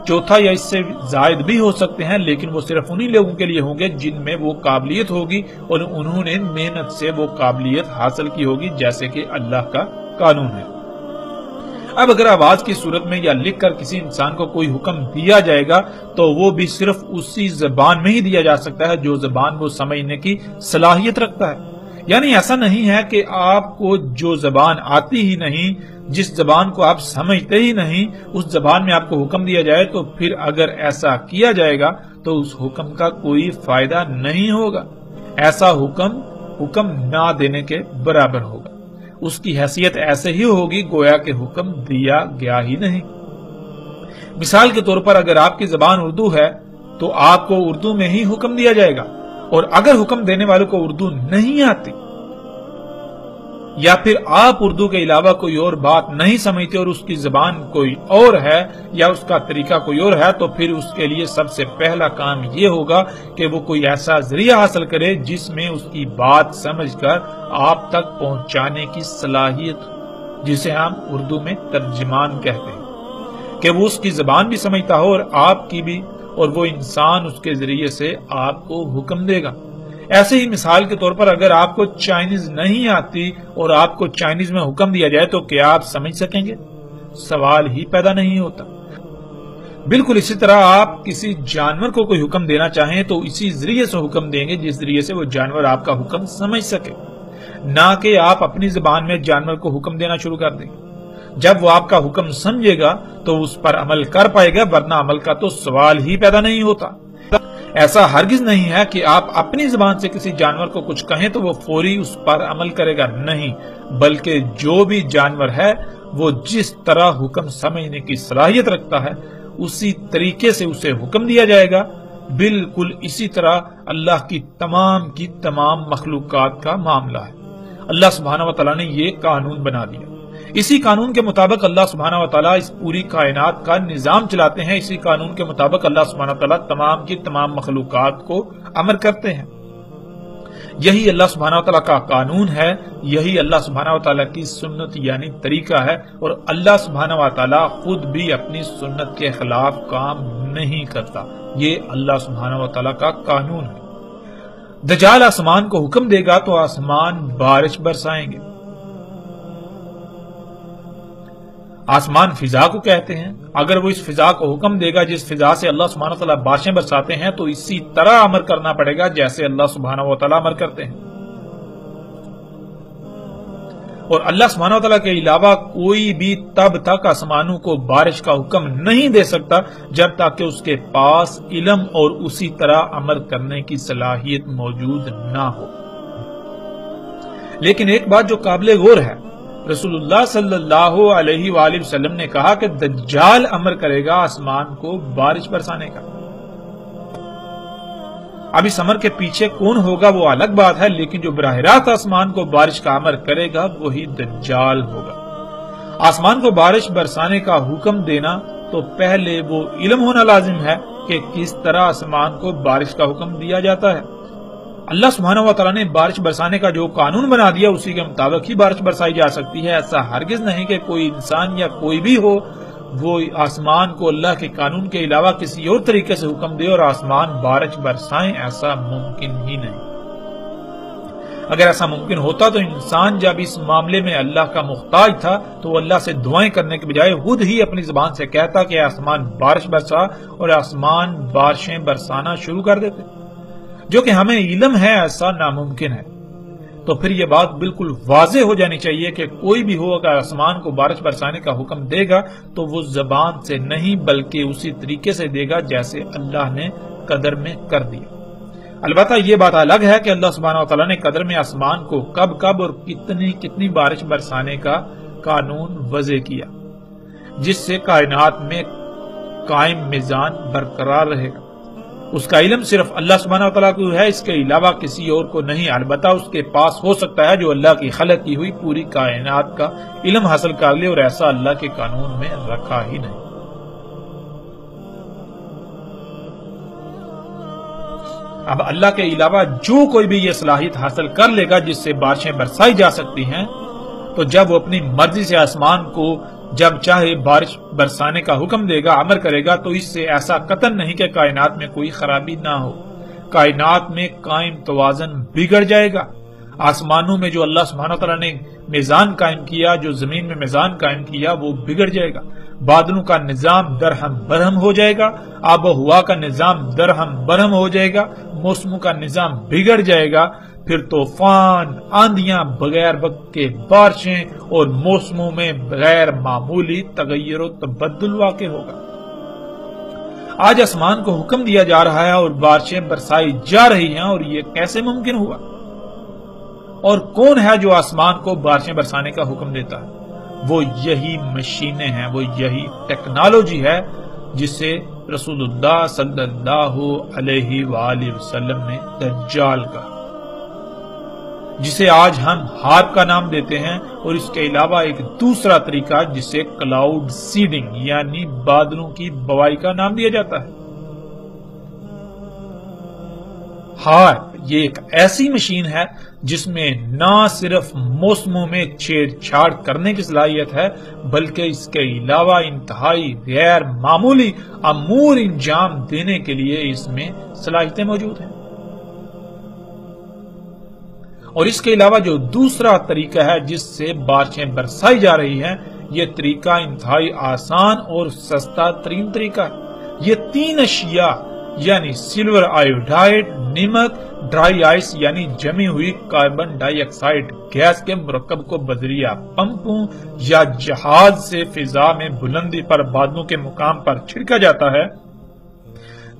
چوتھا یا اس سے زائد بھی ہو سکتے ہیں، لیکن وہ صرف انہی لوگوں کے لیے ہوں گے جن میں وہ قابلیت ہوگی اور انہوں نے محنت سے وہ قابلیت حاصل کی ہوگی، جیسے کہ اللہ کا قانون ہے۔ اب اگر آواز کی صورت میں یا لکھ کر کسی انسان کو کوئی حکم دیا جائے گا تو وہ بھی صرف اسی زبان میں ہی دیا جا سکتا ہے جو زبان وہ سمجھنے کی صلاحیت رکھتا ہے۔ یعنی ایسا نہیں ہے کہ آپ کو جو زبان آتی ہی نہیں، جس زبان کو آپ سمجھتے ہی نہیں، اس زبان میں آپ کو حکم دیا جائے تو پھر اگر ایسا کیا جائے گا تو اس حکم کا کوئی فائدہ نہیں ہوگا۔ ایسا حکم نہ دینے کے برابر ہوگا، اس کی حیثیت ایسے ہی ہوگی گویا کہ حکم دیا گیا ہی نہیں۔ مثال کے طور پر اگر آپ کی زبان اردو ہے تو آپ کو اردو میں ہی حکم دیا جائے گا، اور اگر حکم دینے والوں کو اردو نہیں آتی یا پھر آپ اردو کے علاوہ کوئی اور بات نہیں سمجھتے اور اس کی زبان کوئی اور ہے یا اس کا طریقہ کوئی اور ہے، تو پھر اس کے لیے سب سے پہلا کام یہ ہوگا کہ وہ کوئی ایسا ذریعہ حاصل کرے جس میں اس کی بات سمجھ کر آپ تک پہنچانے کی صلاحیت، جسے ہم اردو میں ترجمان کہتے ہیں، کہ وہ اس کی زبان بھی سمجھتا ہو اور آپ کی بھی اور وہ انسان اس کے ذریعے سے آپ کو حکم دے گا۔ ایسے ہی مثال کے طور پر اگر آپ کو چائنیز نہیں آتی اور آپ کو چائنیز میں حکم دیا جائے تو کیا آپ سمجھ سکیں گے؟ سوال ہی پیدا نہیں ہوتا۔ بالکل اسی طرح آپ کسی جانور کو کوئی حکم دینا چاہیں تو اسی ذریعے سے حکم دیں گے جس ذریعے سے وہ جانور آپ کا حکم سمجھ سکے، نہ کہ آپ اپنی زبان میں جانور کو حکم دینا شروع کر دیں گے۔ جب وہ آپ کا حکم سمجھے گا تو اس پر عمل کر پائے گا، ورنہ عمل کا تو سوال ہی پیدا نہیں ہوتا۔ ایسا ہرگز نہیں ہے کہ آپ اپنی زبان سے کسی جانور کو کچھ کہیں تو وہ فوری اس پر عمل کرے گا، نہیں، بلکہ جو بھی جانور ہے وہ جس طرح حکم سمجھنے کی صلاحیت رکھتا ہے اسی طریقے سے اسے حکم دیا جائے گا۔ بالکل اسی طرح اللہ کی تمام مخلوقات کا معاملہ ہے۔ اللہ سبحانہ و تعالیٰ نے یہ قانون بنا دیا، اسی قانون کے مطابق اللہ سبحانہ و تعالیٰ اس پوری کائنات کا نظام چلاتے ہیں، اسی قانون کے مطابق اللہ سبحانہ و تعالیٰ تمام مخلوقات کو امر کرتے ہیں۔ یہی اللہ سبحانہ و تعالیٰ کا قانون ہے، یہی اللہ سبحانہ و تعالیٰ کی سنت یعنی طریقہ ہے، اور اللہ سبحانہ و تعالیٰ خود بھی اپنی سنت کے خلاف کام نہیں کرتا۔ یہ اللہ سبحانہ و تعالیٰ کا قانون ہے۔ دجال آسمان کو حکم دے گا تو آسمان بارش برسائیں گے۔ آسمان فضا کو کہتے ہیں، اگر وہ اس فضا کو حکم دے گا جس فضا سے اللہ سبحانہ وتعالی بارشیں برساتے ہیں تو اسی طرح امر کرنا پڑے گا جیسے اللہ سبحانہ وتعالی امر کرتے ہیں۔ اور اللہ سبحانہ وتعالی کے علاوہ کوئی بھی تب تک آسمانوں کو بارش کا حکم نہیں دے سکتا جب تک کہ اس کے پاس علم اور اسی طرح امر کرنے کی صلاحیت موجود نہ ہو۔ لیکن ایک بات جو قابل غور ہے، رسول اللہ صلی اللہ علیہ وآلہ وسلم نے کہا کہ دجال امر کرے گا آسمان کو بارش برسانے کا۔ اب اس امر کے پیچھے کون ہوگا وہ الگ بات ہے، لیکن جو براہ راست آسمان کو بارش کا امر کرے گا وہی دجال ہوگا۔ آسمان کو بارش برسانے کا حکم دینا تو پہلے وہ علم ہونا لازم ہے کہ کس طرح آسمان کو بارش کا حکم دیا جاتا ہے۔ اللہ سبحانہ و تعالیٰ نے بارش برسانے کا جو قانون بنا دیا اسی کے مطابق ہی بارش برسائی جا سکتی ہے۔ ایسا ہرگز نہیں کہ کوئی انسان یا کوئی بھی ہو وہ آسمان کو اللہ کے قانون کے علاوہ کسی اور طریقے سے حکم دے اور آسمان بارش برسائیں، ایسا ممکن ہی نہیں۔ اگر ایسا ممکن ہوتا تو انسان جب اس معاملے میں اللہ کا محتاج تھا تو وہ اللہ سے دعائیں کرنے کے بجائے خود ہی اپنی زبان سے کہتا کہ آسمان بارش برسا، اور آسمان بارشیں برسانا شروع کر دیتے، جو کہ ہمیں علم ہے ایسا ناممکن ہے۔ تو پھر یہ بات بالکل واضح ہو جانی چاہیے کہ کوئی بھی ہو اگر آسمان کو بارش برسانے کا حکم دے گا تو وہ زبان سے نہیں بلکہ اسی طریقے سے دے گا جیسے اللہ نے قدر میں کر دیا۔ البتہ یہ بات الگ ہے کہ اللہ سبحانہ و تعالیٰ نے قدر میں آسمان کو کب کب اور کتنی بارش برسانے کا قانون وضع کیا جس سے کائنات میں قائم میزان برقرار رہے گا۔ اس کا علم صرف اللہ سبحانہ وتعالیٰ کو ہے، اس کے علاوہ کسی اور کو نہیں۔ البتہ اس کے پاس ہو سکتا ہے جو اللہ کی خلق کی ہوئی پوری کائنات کا علم حاصل کر لے، اور ایسا اللہ کے قانون میں رکھا ہی نہیں۔ اب اللہ کے علاوہ جو کوئی بھی یہ صلاحیت حاصل کر لے گا جس سے بارشیں برسائی جا سکتی ہیں، تو جب وہ اپنی مرضی سے آسمان کو جب چاہے بارش برسانے کا حکم دے گا، امر کرے گا، تو اس سے ایسا قطعاً نہیں کہ کائنات میں کوئی خرابی نہ ہو۔ کائنات میں قائم توازن بگڑ جائے گا۔ آسمانوں میں جو اللہ سبحانہ وتعالیٰ نے میزان قائم کیا، جو زمین میں میزان قائم کیا، وہ بگڑ جائے گا۔ بادلوں کا نظام درہم برہم ہو جائے گا، آب و ہوا کا نظام درہم برہم ہو جائے گا، موسموں کا نظام بگڑ جائے گا، پھر طوفان، آندیاں، بغیر وقت کے بارشیں اور موسموں میں غیر معمولی تغیر و تبدل واقع ہوگا۔ آج آسمان کو حکم دیا جا رہا ہے اور بارشیں برسائی جا رہی ہیں، اور یہ کیسے ممکن ہوا؟ اور کون ہے جو آسمان کو بارشیں برسانے کا حکم دیتا ہے؟ وہ یہی مشینیں ہیں، وہ یہی ٹیکنالوجی ہے جسے رسول اللہ صلی اللہ علیہ وآلہ وسلم نے دجال کہا، جسے آج ہم ہارپ کا نام دیتے ہیں، اور اس کے علاوہ ایک دوسرا طریقہ جسے کلاؤڈ سیڈنگ یعنی بادلوں کی بوائی کا نام دیا جاتا ہے۔ ہارپ یہ ایک ایسی مشین ہے جس میں نہ صرف موسموں میں چھیڑ چھاڑ کرنے کی صلاحیت ہے بلکہ اس کے علاوہ انتہائی غیر معمولی امور انجام دینے کے لیے اس میں صلاحیتیں موجود ہیں۔ اور اس کے علاوہ جو دوسرا طریقہ ہے جس سے بارشیں برسائی جا رہی ہیں، یہ طریقہ انتہائی آسان اور سستا ترین طریقہ ہے۔ یہ 3 اشیاء یعنی سلور آئیوڈائڈ، نمک، ڈرائی آئس یعنی جمی ہوئی کاربن ڈائی آکسائڈ گیس کے مرکب کو بذریعہ پمپوں یا جہاز سے فضا میں بلندی پر بادلوں کے مقام پر چھڑکا جاتا ہے،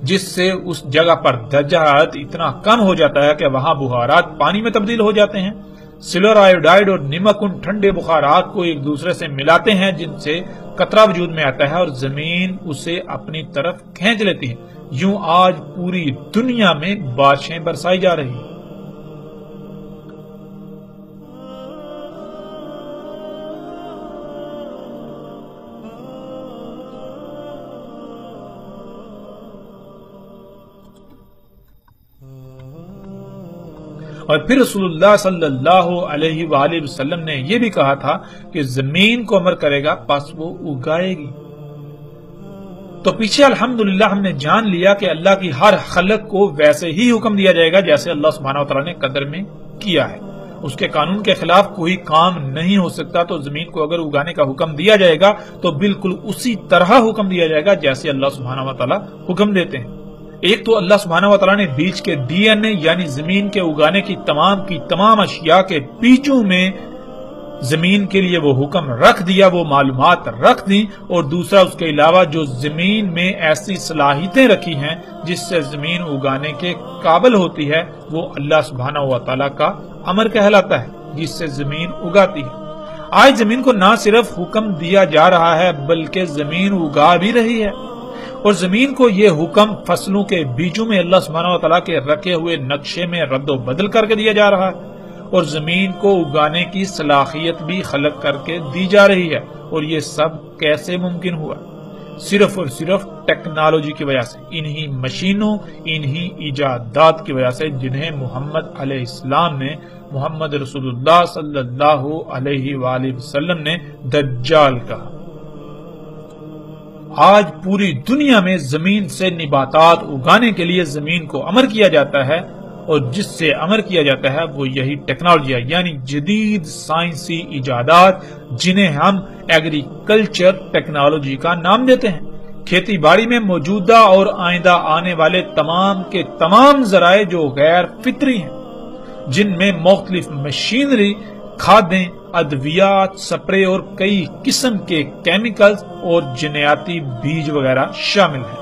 جس سے اس جگہ پر درجہ حرارت اتنا کم ہو جاتا ہے کہ وہاں بخارات پانی میں تبدیل ہو جاتے ہیں۔ سلور آئیوڈائڈ اور نمک ان ٹھنڈے بخارات کو ایک دوسرے سے ملاتے ہیں جن سے قطرہ وجود میں آتا ہے اور زمین اسے اپنی طرف کھینچ لیتی ہے۔ یوں آج پوری دنیا میں بارشیں برسائی جا رہی ہیں۔ اور پھر رسول اللہ صلی اللہ علیہ وآلہ وسلم نے یہ بھی کہا تھا کہ زمین کو امر کرے گا پس وہ اگائے گی۔ تو پیچھے الحمدللہ ہم نے جان لیا کہ اللہ کی ہر خلق کو ویسے ہی حکم دیا جائے گا جیسے اللہ سبحانہ وتعالی نے قدر میں کیا ہے۔ اس کے قانون کے خلاف کوئی کام نہیں ہو سکتا، تو زمین کو اگر اگانے کا حکم دیا جائے گا تو بالکل اسی طرح حکم دیا جائے گا جیسے اللہ سبحانہ وتعالی حکم دیتے ہیں۔ ایک تو اللہ سبحانہ وتعالی نے بیج کے ڈی این اے یعنی زمین کے اگانے کی تمام اشیاء کے بیجوں میں زمین کے لیے وہ حکم رکھ دیا، وہ معلومات رکھ دی، اور دوسرا اس کے علاوہ جو زمین میں ایسی صلاحیتیں رکھی ہیں جس سے زمین اگانے کے قابل ہوتی ہے، وہ اللہ سبحانہ وتعالی کا امر کہلاتا ہے جس سے زمین اگاتی ہے۔ آج زمین کو نہ صرف حکم دیا جا رہا ہے بلکہ زمین اگا بھی رہی ہے، اور زمین کو یہ حکم فصلوں کے بیجوں میں اللہ سبحانہ وتعالی کے رکھے ہوئے نقشے میں رد و بدل کر کے دیا جا رہا ہے، اور زمین کو اگانے کی صلاحیت بھی خلق کر کے دی جا رہی ہے۔ اور یہ سب کیسے ممکن ہوا؟ صرف اور صرف ٹیکنالوجی کی وجہ سے، انہی مشینوں، انہی ایجادات کی وجہ سے جنہیں محمد علیہ السلام نے، محمد رسول اللہ صلی اللہ علیہ وآلہ وسلم نے دجال کہا۔ آج پوری دنیا میں زمین سے نباتات اگانے کے لیے زمین کو امر کیا جاتا ہے، اور جس سے امر کیا جاتا ہے وہ یہی ٹیکنالوجی ہے، یعنی جدید سائنسی ایجادات جنہیں ہم ایگریکلچر ٹیکنالوجی کا نام دیتے ہیں۔ کھیتی باڑی میں موجودہ اور آئندہ آنے والے تمام کے تمام ذرائع جو غیر فطری ہیں، جن میں مختلف مشینری، کھادیں، ادویات، سپرے اور کئی قسم کے کیمیکلز اور جنیاتی بیج وغیرہ شامل ہیں۔